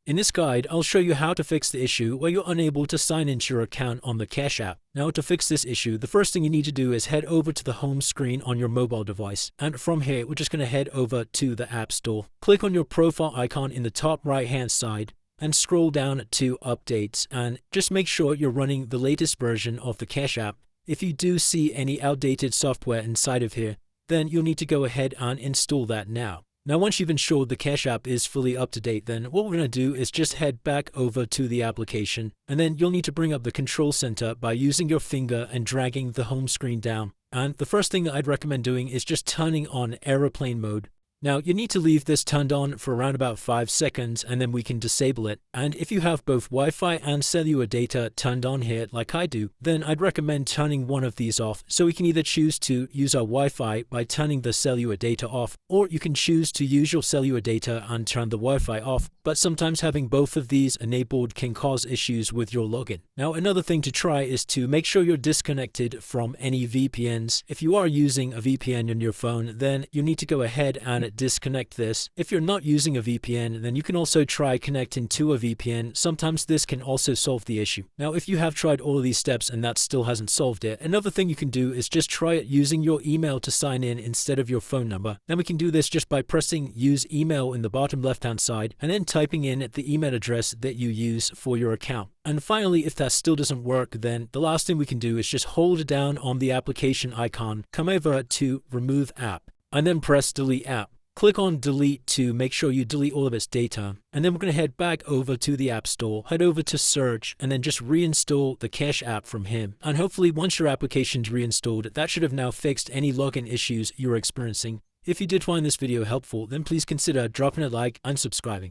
In this guide, I'll show you how to fix the issue where you're unable to sign into your account on the Cash App. Now, to fix this issue, the first thing you need to do is head over to the home screen on your mobile device. And from here, we're just going to head over to the App Store. Click on your profile icon in the top right-hand side and scroll down to Updates, and just make sure you're running the latest version of the Cash App. If you do see any outdated software inside of here, then you'll need to go ahead and install that now. Now, once you've ensured the Cash App is fully up to date, then what we're going to do is just head back over to the application, and then you'll need to bring up the control center by using your finger and dragging the home screen down. And the first thing that I'd recommend doing is just turning on airplane mode. Now, you need to leave this turned on for around about 5 seconds, and then we can disable it. And if you have both Wi-Fi and cellular data turned on here, like I do, then I'd recommend turning one of these off. So we can either choose to use our Wi-Fi by turning the cellular data off, or you can choose to use your cellular data and turn the Wi-Fi off. But sometimes having both of these enabled can cause issues with your login. Now, another thing to try is to make sure you're disconnected from any VPNs. If you are using a VPN on your phone, then you need to go ahead and disconnect this. If you're not using a VPN, then you can also try connecting to a VPN. Sometimes this can also solve the issue. Now, if you have tried all of these steps and that still hasn't solved it, another thing you can do is just try it using your email to sign in instead of your phone number. Then we can do this just by pressing use email in the bottom left hand side and then typing in the email address that you use for your account. And finally, if that still doesn't work, then the last thing we can do is just hold down on the application icon, come over to remove app, and then press delete app. Click on delete to make sure you delete all of its data, and then we're going to head back over to the App Store, head over to search, and then just reinstall the Cash App from here. And hopefully once your application's reinstalled, that should have now fixed any login issues you're experiencing. If you did find this video helpful, then please consider dropping a like and subscribing.